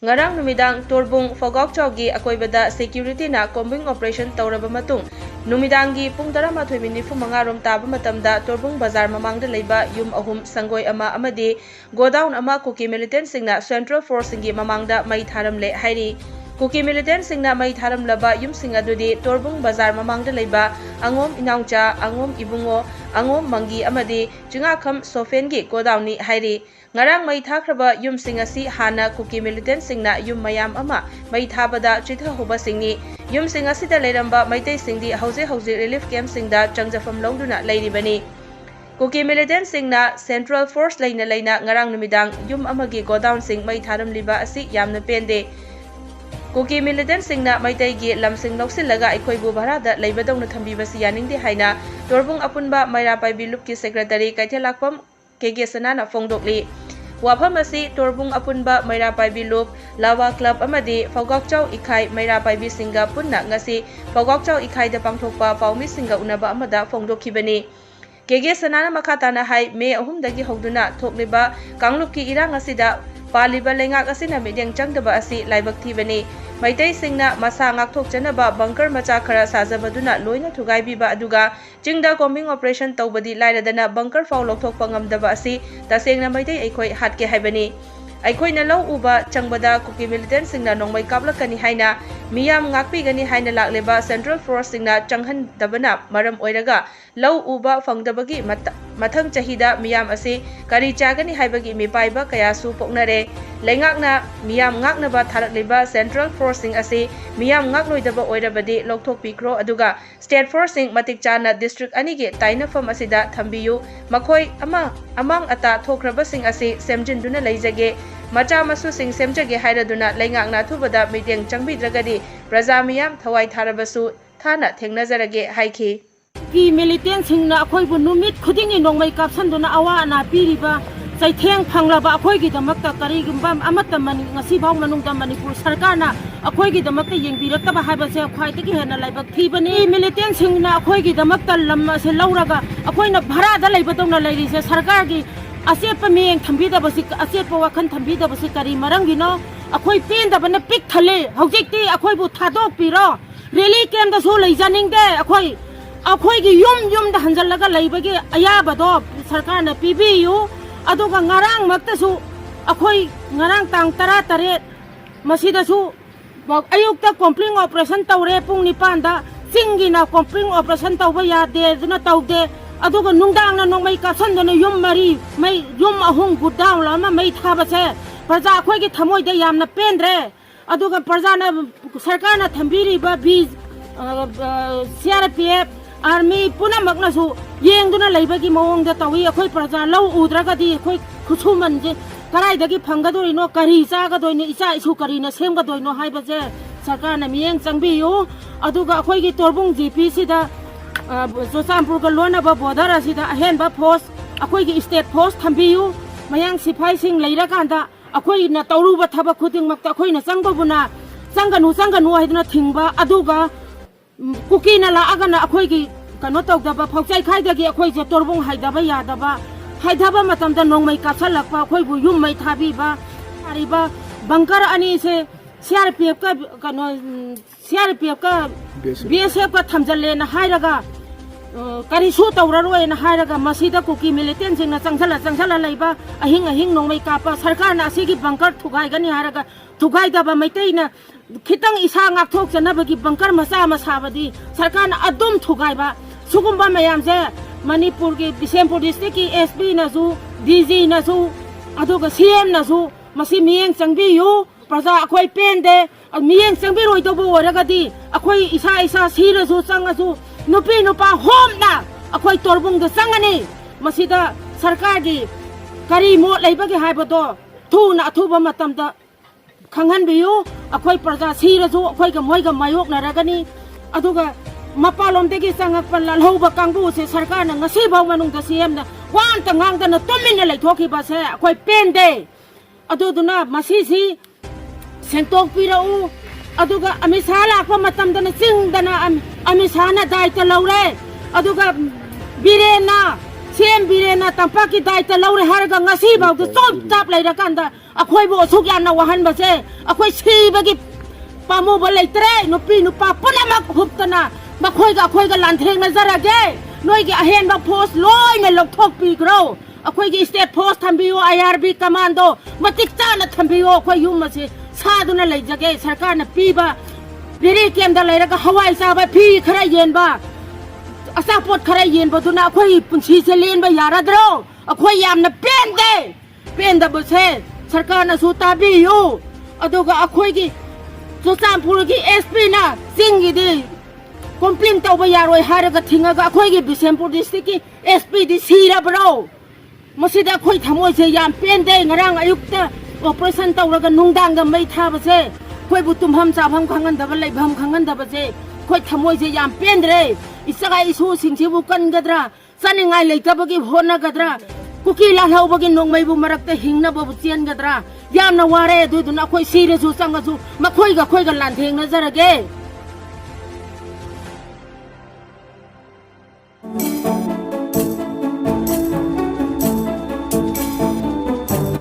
Ngarang numidang Torbung Fogokchawgi akoibada security na combing operation tawraba matung numidangi pung 12:45 rom taba matamda Torbung Bazar mamangda leiba yum ahum sangoi ama amadi godown ama kuki militant singna Central Force singi mamangda mai tharamle hairi kuki militant singna mai tharamlaba yum singadudi Torbung Bazar mamangda leiba angom inaungcha angom ibungo angom mangi amadi jungakham sofengi godown ni hairi ngarang mai thakraba yum singasi hana kuki militant singna yum mayam ama mai thabada chitha hoba singni yum singasi da leramba maitai singdi hauze relief camp singda changjafam longduna leiribani kuki militant singna Central Force leina ngarang numidang yum amagi godown sing mai tharam liba asi yamna pende kuki militant singna maitai gi lamsing loksilaga aikhoibu bharada leibadongna thambibasi yaningde haina Torbung apunba mairapai bilup ki secretary kaithelakpam KG Sanana Fongdokli wafam asi Torbung apunba Mairapai Bilup Lawa Club amadi Fogokchaw Ikhai Mairapai bi singa punna ngasi Fogokchaw Ikhai da pangthokpa paumi singa unaba amada fongdokhibani KG Sanana makhatana hai me ahumdagi hogduna thokliba kanglupki irang asida paliba lengak asina medeng changdaba asi laibak thibani maitai singna masa ngakthok chanaba bunker macha khara sajabaduna loina thugaibiba aduga chingda combing operation tawbadi lairadana bunker faw lokthok pangamdaba asi tasengna maitai aikhoi hatke haibani aikhoina law uba changbada kuki militant singna nongmai kaplakani haina miyam ngakpi gani haina lakleba Central Force singna changhan dabana maram oiraga law uba fangdabagi mathang chahida miyam asi kari chagani haibagi mipaiba kayasu poknare lengakna miyam ngaknaba tharakleba Central Force sing asi miyam ngakloidaba oirabadi lokthok pikro aduga State Force sing matik chana district anige tainafam asida thambiyu makhoi amang ata thokraba sing asi semjinduna leijage macha masu sing semjage hairaduna lengakna thubada mideng changbidragadi praja miyam thawai tharabasu thana thengnazarage haiki ki militant singna akhoi bu numit khudingi nongmai kapsanduna awa na piriba saitheng phanglaba akhoi gi damakta kari gimbam amata mani ngasi baw manungda Manipur sarkarna akhoi gi damakta yengbirakta haiba se khwaitagi hena laibak thibani militant singna akhoi gi damakta lamma se lauraga akhoi na bhara da laibadongna lairi se sarkar gi asepa meng thambida basi asepa wakhan thambida basi kari marangino akhoi penda bana pik thale hojikti akhoi bu thadok piro rally camp da so leijaning de akhoi gi yum da hanjalaga laibagi ayaba do sarkarna pibiyu aduga ngarang maktasu akhoi ngarang tang 13 masidasu ayukta compling operation tawre pung nipan da singina compling operation tawba yade duna tawde aduga nungdang na nongmai kapsan dona yum mari mai yum ahung gudaw lama mai thabase praja akhoi gi thamoi de yamna pendre aduga praja na sarkarna thambiri ba bi CRPF Army puna makna su yengduna leibagi mawong da tawi akhoi praja law udragadi akhoi khusuman je karai dagi phangadoino kari chagadoino icha isu karina semgadoino haibaje sarkarna miyeng changbiyu aduga akhoi gi Torbung GP da Josampur ka lona ba border asida ahen ba post akhoi gi state post thambiyu mayang sipai sing leirakanda akhoi na tawruba thaba khuding makta akhoi na changbabuna changanu haidna thingba aduga kuki na la agana akhoi gi kano tawdaba phauchai khaidagi akhoi je Torbung haidaba yadaba haidaba matamda nongmai kapsalakpa akhoi bu yum mai thabiba ariba bunker ani se CRPF ka kano CRPF ka BSF ka thamjalle na hairaga kari su tawraroi na hairaga masida kuki militant sing na changsala leiba ahing nongmai kapa sarkarna asigi bunker thugai gani hairaga thugai daba maitai na khitang isa ngak thok chanabagi bunker macha masabadi sarkarna adum thugai ba sugumba mayam je Manipur ki Bisempur district ki SB na su DG na su aduga CM na su masi miyeng changbiyu praja akhoi pende miyeng changbiroi tobo oragadi akhoi isa sira su changasu nupi nupa homna akhoi Torbung da changani masida sarkar gi kari mo leibagi haibado thuna athuba matamda khanghan biyu akhoi praja sira su akhoi ga moi ga mayok na ragani aduga mapalom degi sangak panlal hoba kangbu se sarkar na ngasi baw manung da CM na wan tangang da na tumin na leithoki ba se akhoi pende aduduna masisi sentok pirau aduga amisa lakpa matamdana singdana amisana daita laure aduga birena sem birena tampaki daita laure haraga ngasi bawda chop chap leirakanda akhoi bo suk yamna wahan base akhoi sibagi pamu ba leitre nupi nupa punamak huptana makhoi ga lantheng na zarage noi gi ahen ba post loi na lokthok pi gro akhoi gi state post thambiyo IRB commando matik chana thambiyo akhoi yum mase saduna leijage sarkar na piba biri kem da leiraga hawai sa ba phi khara yen ba asa pot khara yen ba duna akhoi punchi se len ba yaradro akhoi yamna pen da bose sarkar na su tabi yo aduga akhoi gi Susampur gi SP na singi di complain tawba yaroi haraga thingaga akhoi gi Bisempur district ki SP di sira bro masida akhoi thamoi se yam pen de ngarang ayukta operation tawraga nungdang ga mai thaba se khoi bu tumham chabham khangan daba leibham khangan daba se khoi thamoi se yam pen re isaga isu singsi bu kan gadra saningai leitabagi hona gadra kuki la hawbagi nongmai bu marakta hingna bu chian gadra yamna ware du duna khoi sire su sanga su makhoi ga lantheng na zarage